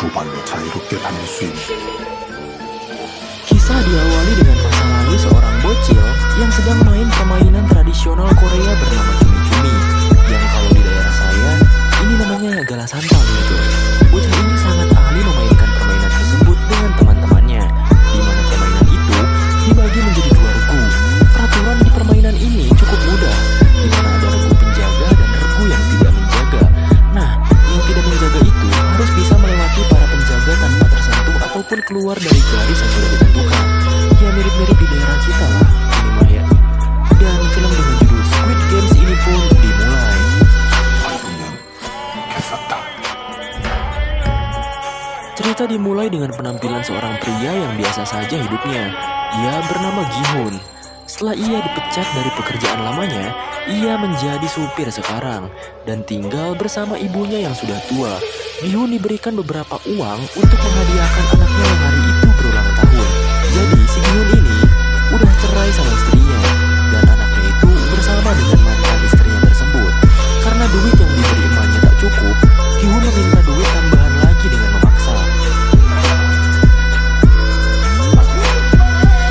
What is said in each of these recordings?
두 발로 자유롭게 다닐 수 있는. Kisah diawali dengan masa lalu seorang bocil yang sedang main permainan tradisional Korea bernama cumi-cumi, yang kalau di daerah saya ini namanya gala santang gitu. Bocil ini sangat ahli memainkan permainan tersebut dengan teman-temannya, di mana permainan itu dibagi menjadi dua regu. Peraturan di permainan ini cukup mudah, di mana ada regu penjaga dan regu yang tidak menjaga. Nah, yang tidak menjaga itu harus bisa melewati para penjaga tanpa tersentuh ataupun keluar dari garis yang sudah ditentukan. Ya mirip-mirip di daerah kita lah, ini mah ya. Dan film dengan judul Squid Games ini pun dimulai. 아니면 개쌌다. Cerita dimulai dengan penampilan seorang pria yang biasa saja hidupnya. Ia bernama Gi-hun. Setelah ia dipecat dari pekerjaan lamanya, ia menjadi supir sekarang dan tinggal bersama ibunya yang sudah tua. Gi-hun diberikan beberapa uang untuk menghadiahkan anaknya yang hari itu berulang tahun. Jadi si Gi-hun ini udah cerai sama istrinya dan anaknya itu bersama dengan mantan istrinya tersebut. Karena duit yang diberi emaknya tak cukup, Gi-hun meminta duit tambahan lagi dengan memaksa.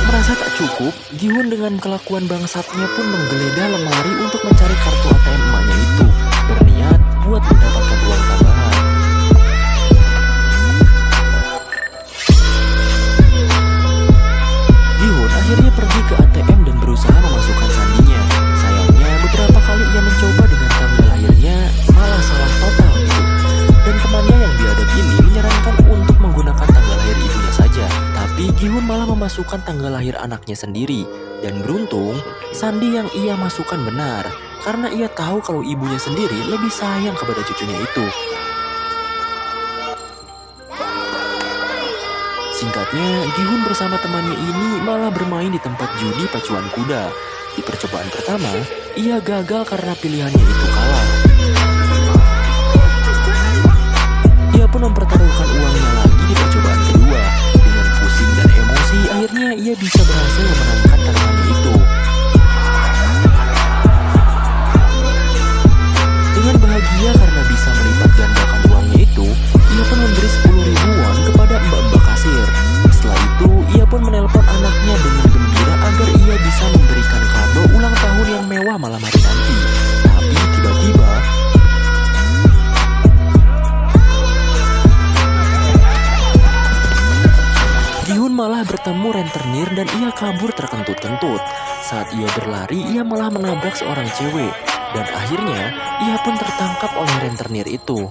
Merasa tak cukup, Gi-hun dengan kelakuan bangsatnya pun menggeledah lemari untuk mencari kartu ATM emaknya itu, berniat buat mendapatkan uang tambahan. Gi-hun akhirnya pergi ke ATM dan berusaha memasukkan sandinya. Sayangnya beberapa kali ia mencoba dengan tanggal lahirnya malah salah total gitu. Dan temannya yang biadab ini menyarankan untuk menggunakan tanggal lahir ibunya saja. Tapi Gi-hun malah memasukkan tanggal lahir anaknya sendiri. Dan beruntung, sandi yang ia masukkan benar. Karena ia tahu kalau ibunya sendiri lebih sayang kepada cucunya itu. Singkatnya, Gi-hun bersama temannya ini malah bermain di tempat judi pacuan kuda. Di percobaan pertama, ia gagal karena pilihannya itu kalah. Ia pun mempertaruhkan uangnya lagi di percobaan kedua. Dengan pusing dan emosi, akhirnya ia bisa berhasil memenangkan taruhannya itu. Dengan bahagia karena bisa melipat gandakan uangnya itu, ia pun memberi 10.000 won kepada mbak-mbak kasir. Setelah itu, ia pun menelpon anaknya dengan gembira agar ia bisa memberikan kado ulang tahun yang mewah malam hari nanti. Tapi tiba-tiba, Gi-hun malah bertemu rentenir dan ia kabur terkentut-kentut. Saat ia berlari, ia malah menabrak seorang cewek. Dan akhirnya, ia pun tertangkap oleh rentenir itu.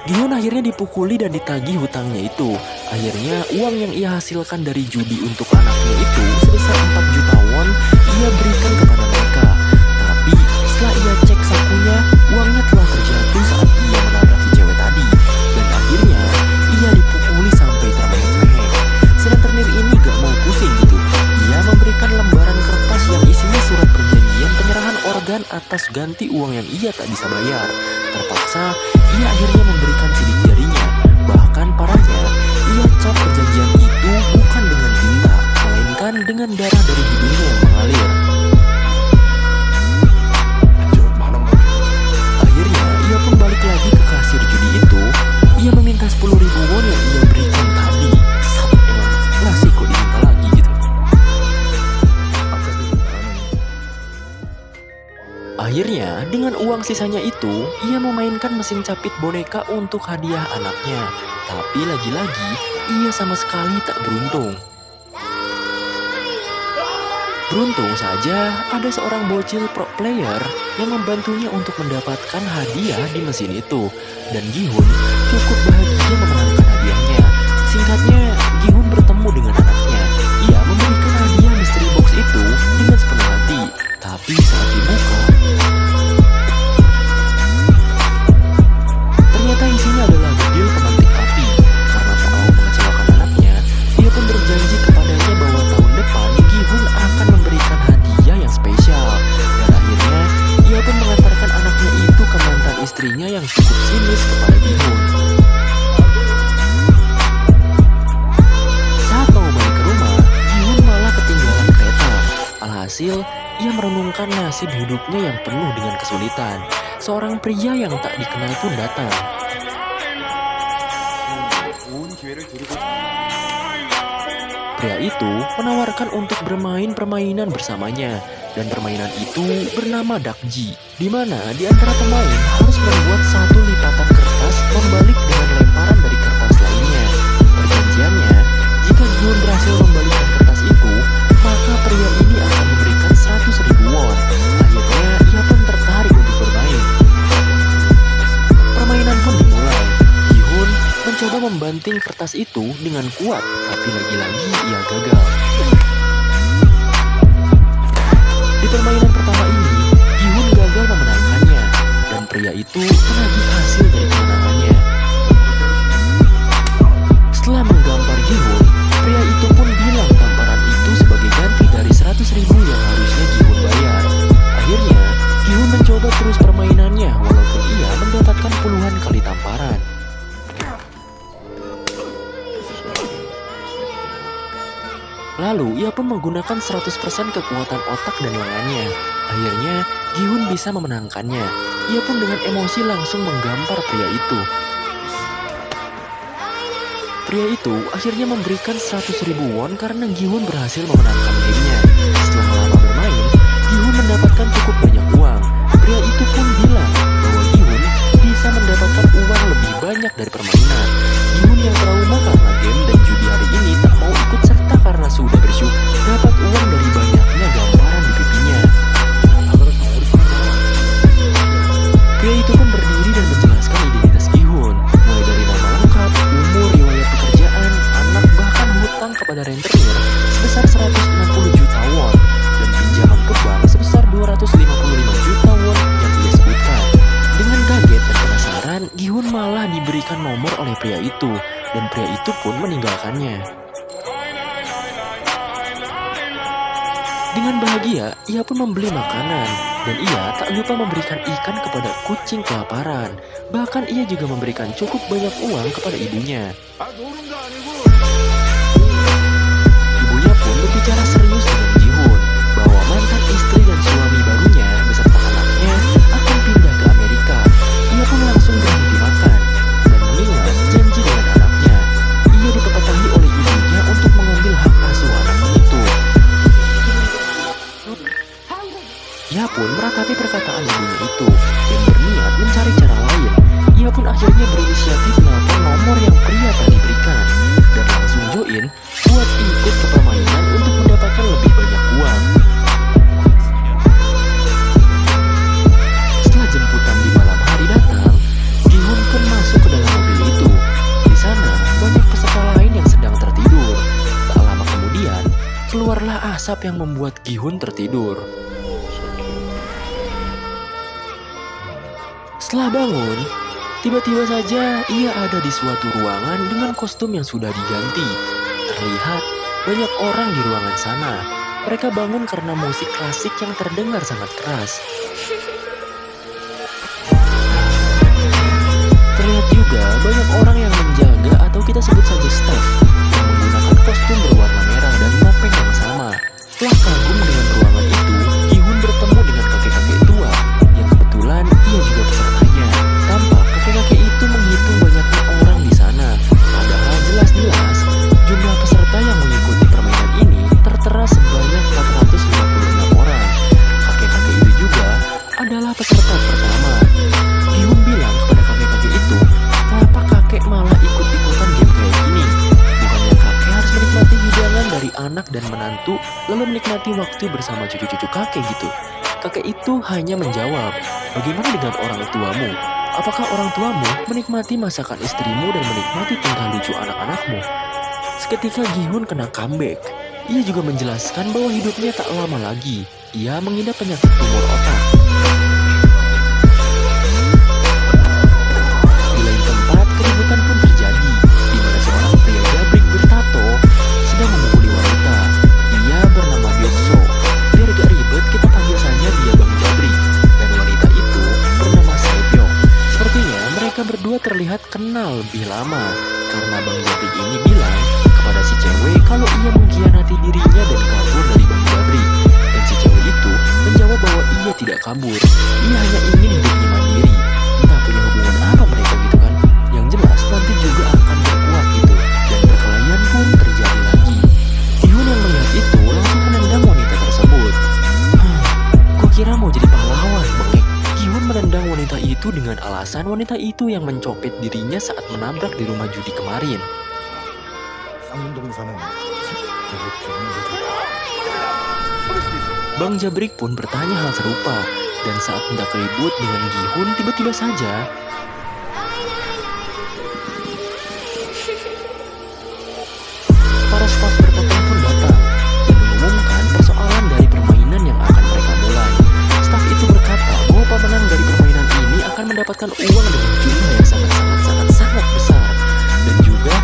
Gi-hun akhirnya dipukuli dan ditagih hutangnya itu. Akhirnya, uang yang ia hasilkan dari judi untuk anaknya itu sebesar 4 juta won ia berikan kepada mereka. Tapi, setelah ia cek sakunya, uangnya telah terjatuh saat ia menabrak si cewek tadi. Dan akhirnya, ia dipukuli sampai termehek-mehek. Si rentenir ini gak mau pusing gitu. Ia memberikan lembaran kertas yang isinya surat perjanjian penyerahan organ atas ganti uang yang ia tak bisa bayar. Terpaksa, ia akhirnya memberikan sidik jarinya. Bahkan parahnya, ia cap perjanjian itu bukan dengan tinta, melainkan dengan darah dari hidungnya yang mengalir. Akhirnya, ia pun balik lagi ke kasir judi itu. Ia meminta 10.000 won yang ia berikan tadi. Emang berhasil kok diminta lagi gitu. Akhirnya, dengan uang sisanya itu, ia memainkan mesin capit boneka untuk hadiah anaknya. Tapi lagi-lagi, ia sama sekali tak beruntung. Beruntung saja, ada seorang bocil pro player yang membantunya untuk mendapatkan hadiah di mesin itu. Dan Gi-hun cukup bahagia memenangkan hadiahnya. Singkatnya, Gi-hun bertemu dengan anaknya. Ia memberikan hadiah mystery box itu dengan sepenuh hati. Tapi saat dibuka, ternyata isinya adalah bedil pemantik api. Karena tak mau mengecewakan anaknya, dia pun berjanji kepadanya bahwa tahun depan Gi-hun akan memberikan hadiah yang spesial. Dan akhirnya, ia pun mengantarkan anaknya itu ke mantan istrinya yang cukup sinis kepada Gi-hun. Saat mau balik ke rumah, Gi-hun malah ketinggalan kereta. Alhasil, ia merenungkan nasib hidupnya yang penuh dengan kesulitan. seorang pria yang tak dikenal pun datang. Pria itu menawarkan untuk bermain permainan bersamanya, dan permainan itu bernama dakji, di mana di antara pemain harus membuat satu lipatan kertas membalik dengan lemparan dari kertas lainnya. Perjanjiannya, jika Gihun berhasil membalikkan kertas itu, maka pria ini akan memberikan 100.000 won. Akhirnya ia pun tertarik untuk bermain. Permainan pun dimulai. Gihun mencoba membanting kertas itu dengan kuat, tapi lagi-lagi ia gagal. Di permainan pertama ini, Gihun gagal memenangkannya, dan pria itu menagih hasil dari kemenangannya. Setelah menggampar Gihun, pria itu pun bilang tamparan itu sebagai ganti dari 100.000 yang harusnya Gihun bayar. Akhirnya, Gihun mencoba terus permainannya walaupun ia mendapatkan puluhan kali tamparan. Lalu, ia pun menggunakan 100% kekuatan otak dan lengannya. Akhirnya, Gihun bisa memenangkannya. Ia pun dengan emosi langsung menggampar pria itu. Pria itu akhirnya memberikan 100.000 won karena Gihun berhasil memenangkan gamenya. Setelah lama bermain, Gihun mendapatkan cukup banyak uang. Pria itu pun bilang bahwa Gihun bisa mendapatkan uang lebih banyak dari permainan. Gihun yang trauma karena game dan judi hari ini tak mau ikut serta karena sudah bersyukur dapat uang dari banyaknya gamparan di pipinya. Pria itu pun berdiri dan menjelaskan identitas Gihun, mulai dari nama lengkap, umur, riwayat pekerjaan, anak, bahkan hutang kepada rentenir sebesar 160 juta won dan pinjaman ke bank sebesar 255 juta won yang ia sebutkan. Dengan kaget dan penasaran, Gihun malah diberikan nomor oleh pria itu, dan pria itu pun meninggalkannya. Dengan bahagia, ia pun membeli makanan, dan ia tak lupa memberikan ikan kepada kucing kelaparan. Bahkan ia juga memberikan cukup banyak uang kepada ibunya. Ibunya pun berbicara serius dengan Gihun, bahwa mantan istri dan suami barunya beserta anaknya akan pindah ke Amerika. Ia pun langsung berhenti makan, dan mengingat janji dengan anaknya. Ia dipepatahi oleh ibunya untuk mengambil hak asuh anaknya itu. Ia pun meratapi perkataan ibunya itu dan berniat mencari cara lain. Ia pun akhirnya berinisiatif menelpon nomor yang pria tadi berikan dan langsung join buat ikut ke permainan untuk mendapatkan lebih banyak uang. Setelah jemputan di malam hari datang, Gihun pun masuk ke dalam mobil itu. Di sana banyak peserta lain yang sedang tertidur. Tak lama kemudian, keluarlah asap yang membuat Gihun tertidur. Setelah bangun, tiba-tiba saja ia ada di suatu ruangan dengan kostum yang sudah diganti. Terlihat banyak orang di ruangan sana. Mereka bangun karena musik klasik yang terdengar sangat keras. Terlihat juga banyak orang yang menjaga atau kita sebut saja staff yang menggunakan kostum berwarna merah dan topeng yang sama. Setelah kagum dengan ruangan itu, Gihun bertemu dengan kakek-kakek tua yang kebetulan ia juga pesertanya. Tampak kakek-kakek itu menghitung banyaknya orang di sana. Padahal jelas-jelas jumlah peserta yang mengikuti permainan ini tertera sebanyak 456 orang. Kakek-kakek itu juga adalah peserta pertama. Gihun bilang kepada kakek-kakek itu, kenapa kakek malah ikut-ikutan game kayak gini? Bukannya kakek harus menikmati hidangan dari anak dan menantu, lalu menikmati waktu bersama cucu-cucu kakek gitu. Kakek itu hanya menjawab, bagaimana dengan orang tuamu? Apakah orang tuamu menikmati masakan istrimu dan menikmati tingkah lucu anak-anakmu? Seketika Gihun kena comeback. Ia juga menjelaskan bahwa hidupnya tak lama lagi. Ia mengidap penyakit tumor otak. Di lain tempat, keributan pun terjadi, di mana seorang pria jabrik bertato sedang memukuli wanita. Ia bernama Byokso. Biar gak ribet, kita panggil saja dia Bang Jabrik. Dan wanita itu bernama Saepyeong. Sepertinya mereka berdua terlihat kenal lebih lama, karena Bang Jabrik ini bilang kepada si cewek kalau ia mengkhianati dirinya dan kabur dari Bang Jabrik. Dan si cewek itu menjawab bahwa ia tidak kabur. Ia hanya ingin hidupnya mandiri itu dengan alasan wanita itu yang mencopet dirinya saat menabrak di rumah judi kemarin. 쌍문동사는 계획적인 일이다. Bang Jabrik pun bertanya hal serupa, dan saat hendak ribut dengan Gi-hun, tiba-tiba saja para staf bertopeng pun datang dan mengumumkan persoalan dari permainan yang akan mereka mulai. Staf itu berkata bahwa pemenang dari permainan ini akan mendapatkan uang dengan jumlah yang sangat besar, dan juga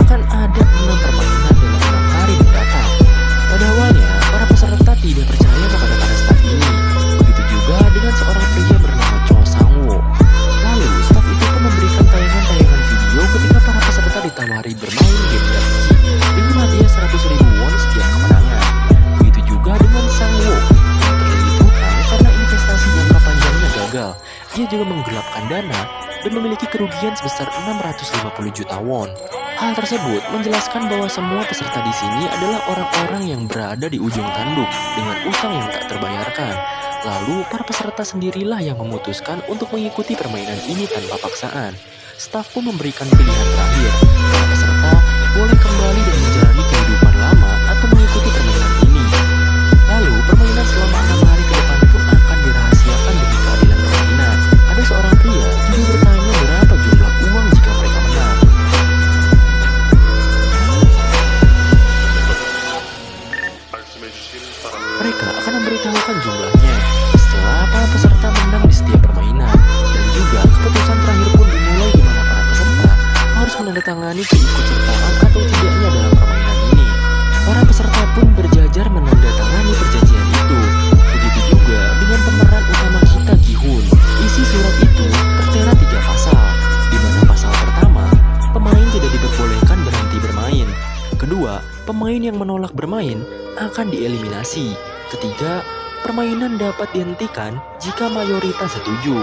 akan ada 6 permainan dalam 6 hari mendatang. Pada awalnya, para peserta tidak percaya kepada para staf ini. Begitu juga dengan seorang pria bernama Cho Sang-woo. Lalu, staf itu pun memberikan tayangan-tayangan video ketika para peserta ditawari bermain game Yahtzee dengan hadiah 100.000 won setiap kemenangan. Begitu juga dengan Sang-woo yang terlilit hutang karena investasi jangka panjangnya gagal. Dia juga menggelapkan dana dan memiliki kerugian sebesar 650 juta won. Hal tersebut menjelaskan bahwa semua peserta di sini adalah orang-orang yang berada di ujung tanduk dengan utang yang tak terbayarkan. Lalu, para peserta sendirilah yang memutuskan untuk mengikuti permainan ini tanpa paksaan. Staf pun memberikan pilihan terakhir. Para peserta boleh kembali dan menjalani kehidupan lama atau mengikuti permainan ini. Lalu, permainan selama 6 hari ke depan pun akan dirahasiakan demi keadilan permainan. Ada seorang pria juga bertanya berapa jumlah uang jika mereka menang. Mereka akan memberitahukan jumlahnya setelah para peserta menang di setiap permainan, dan juga keputusan terakhir pun dimulai di mana para peserta harus menandatangani keikutsertaan atau tidaknya dalam permainan ini. Para peserta pun berjajar menandatangani perjanjian itu. Begitu juga dengan pemeran utama kita, Gi-hun. Isi surat itu tertera 3 pasal, di mana pasal pertama, pemain tidak diperbolehkan berhenti bermain. Kedua, pemain yang menolak bermain akan dieliminasi. Ketiga, permainan dapat dihentikan jika mayoritas setuju.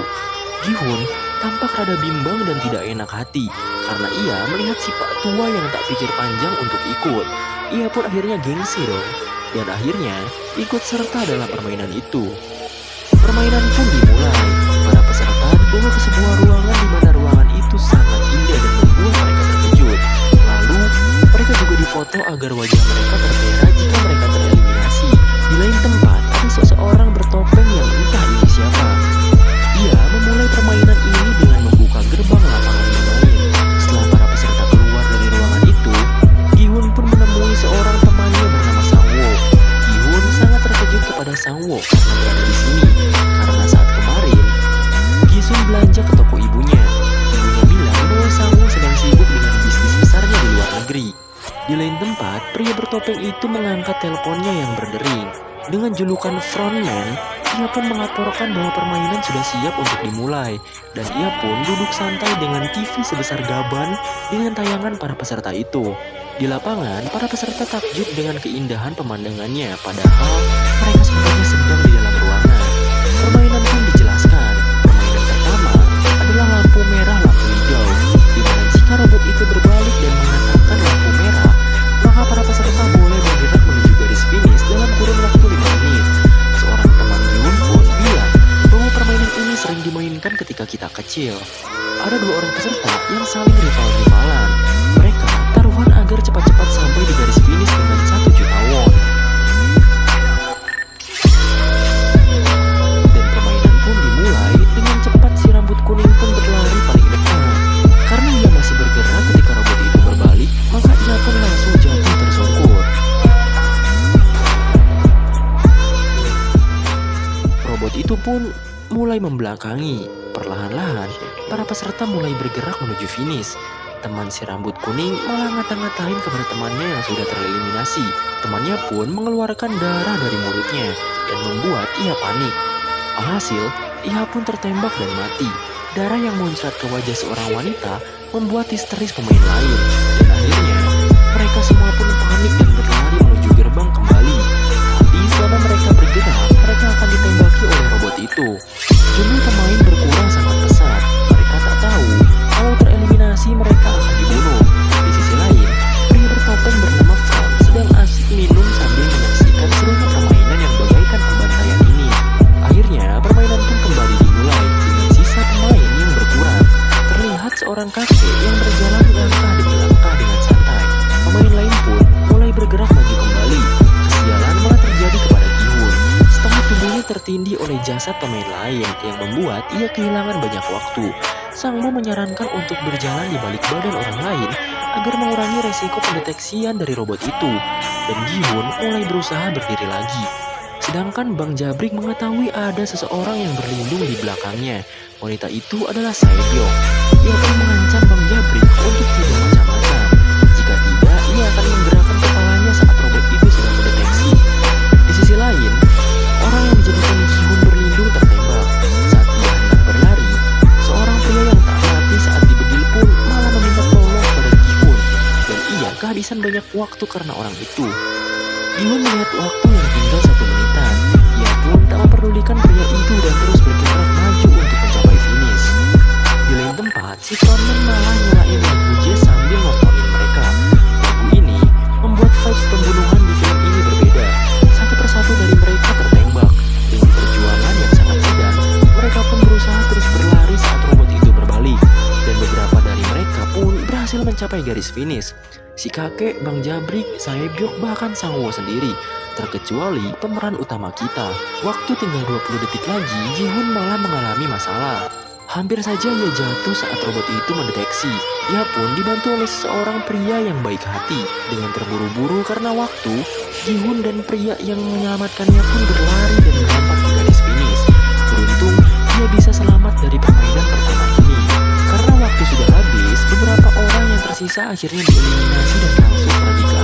Gi-hun tampak rada bimbang dan tidak enak hati karena ia melihat si pak tua yang tak pikir panjang untuk ikut. Ia pun akhirnya gengsi dong, dan akhirnya ikut serta dalam permainan itu. Permainan pun dimulai. Para peserta dibawa ke sebuah ruangan di mana ruangan itu sangat indah dan membuat mereka terkejut. Lalu, mereka juga difoto agar wajah mereka tertera jika mereka tereliminasi. Di lain tempat, ada seseorang bertopeng yang entah ini siapa. Dia memulai permainan ini dengan membuka gerbang lapangan bermain. Setelah para peserta keluar dari ruangan itu, Gi-hun pun menemui seorang temannya bernama Sang-woo. Gi-hun sangat terkejut kepada Sang-woo karena berada di sini, karena saat kemarin Gi-sun belanja ke toko ibunya. Ibunya bilang bahwa Sang-woo sedang sibuk dengan bisnis besarnya di luar negeri. Di lain tempat, pria bertopeng itu mengangkat teleponnya yang berdering. Dengan julukan frontman, ia pun melaporkan bahwa permainan sudah siap untuk dimulai. Dan ia pun duduk santai dengan TV sebesar gaban dengan tayangan para peserta itu. Di lapangan, para peserta takjub dengan keindahan pemandangannya, padahal mereka sebenarnya sedang di dalam ruangan. Permainan pun dijelaskan. Permainan pertama adalah lampu merah, lampu hijau, di mana jika robot itu berbalik dan mengatakan lampu merah, maka para peserta boleh bergerak menuju garis finish dalam kurun waktu 5 menit. Seorang teman Gi-hun pun bilang bahwa permainan ini sering dimainkan ketika kita kecil. Ada 2 orang peserta yang saling rival-rivalan. Mereka taruhan agar cepat-cepat sampai di garis finish dengan 1 juta won. Dan permainan pun dimulai dengan cepat. Si rambut kuning pun berlari paling depan. Karena ia masih bergerak ketika robot itu berbalik, maka ia pun langsung jatuh tersungkur. Robot itu pun mulai membelakangi. Perlahan-lahan, para peserta mulai bergerak menuju finish. Teman si rambut kuning malah ngata-ngatain kepada temannya yang sudah tereliminasi. Temannya pun mengeluarkan darah dari mulutnya dan membuat ia panik. Alhasil, ia pun tertembak dan mati. Darah yang muncrat ke wajah seorang wanita membuat histeris pemain lain. Dan akhirnya, mereka semua pun panik dan berlari menuju gerbang kembali. Tapi selama mereka bergerak, mereka akan ditembaki oleh robot itu. Jumlah pemain berkurang sangat pesat. Mereka tak tahu kalau tereliminasi mereka akan dibunuh. Di sisi lain, pria bertopeng bernama Front sedang asik minum sambil menyaksikan serunya permainan yang bagaikan pembantaian ini. Akhirnya, permainan pun kembali dimulai dengan sisa pemain sang kakek yang berjalan langkah demi langkah dengan santai. Pemain lain pun mulai bergerak maju kembali. Kesialan malah terjadi kepada Gi-hun. Setengah tubuhnya tertindih oleh jasad pemain lain yang membuat ia kehilangan banyak waktu. Sang Mo menyarankan untuk berjalan di balik badan orang lain agar mengurangi resiko pendeteksian dari robot itu. Dan Gi-hun mulai berusaha berdiri lagi. Sedangkan Bang Jabrik mengetahui ada seseorang yang berlindung di belakangnya. Wanita itu adalah Sae-byeok. Ia pun mengancam Bang Jabrik untuk tidak macam-macam. Jika tidak, ia akan menggerakkan kepalanya saat robot itu sedang mendeteksi. Di sisi lain, orang yang dijadikan Gi-hun berlindung tertembak. Saat ia hendak berlari, seorang pria yang tak mati saat dibegil pun malah meminta tolong pada Gi-hun. Dan ia kehabisan banyak waktu karena orang itu. Gi-hun melihat waktu yang tinggal 1 menitan. Ia pun tak memperdulikan pria itu dan terus bergerak maju untuk mencapai finish. Di lain tempat, si frontman malah nyalain lagu jazz sambil nontonin mereka. Lagu ini membuat vibes pembunuhan di film ini berbeda. Satu persatu dari mereka tertembak. Dengan perjuangan yang sangat sedan, mereka pun berusaha terus berlari saat robot itu berbalik. Dan beberapa dari mereka pun berhasil mencapai garis finish. Si kakek, Bang Jabrik, Sae-byeok, bahkan Sang Wo sendiri, terkecuali pemeran utama kita. Waktu tinggal 20 detik lagi, Gi-hun malah mengalami masalah. Hampir saja ia jatuh saat robot itu mendeteksi. Ia pun dibantu oleh seseorang pria yang baik hati. Dengan terburu-buru karena waktu, Gi-hun dan pria yang menyelamatkannya pun berlari dan melompat ke garis finish. Beruntung, ia bisa selamat dari permainan pertama ini. Karena waktu sudah habis, beberapa orang yang tersisa akhirnya dieliminasi dan langsung pergi ke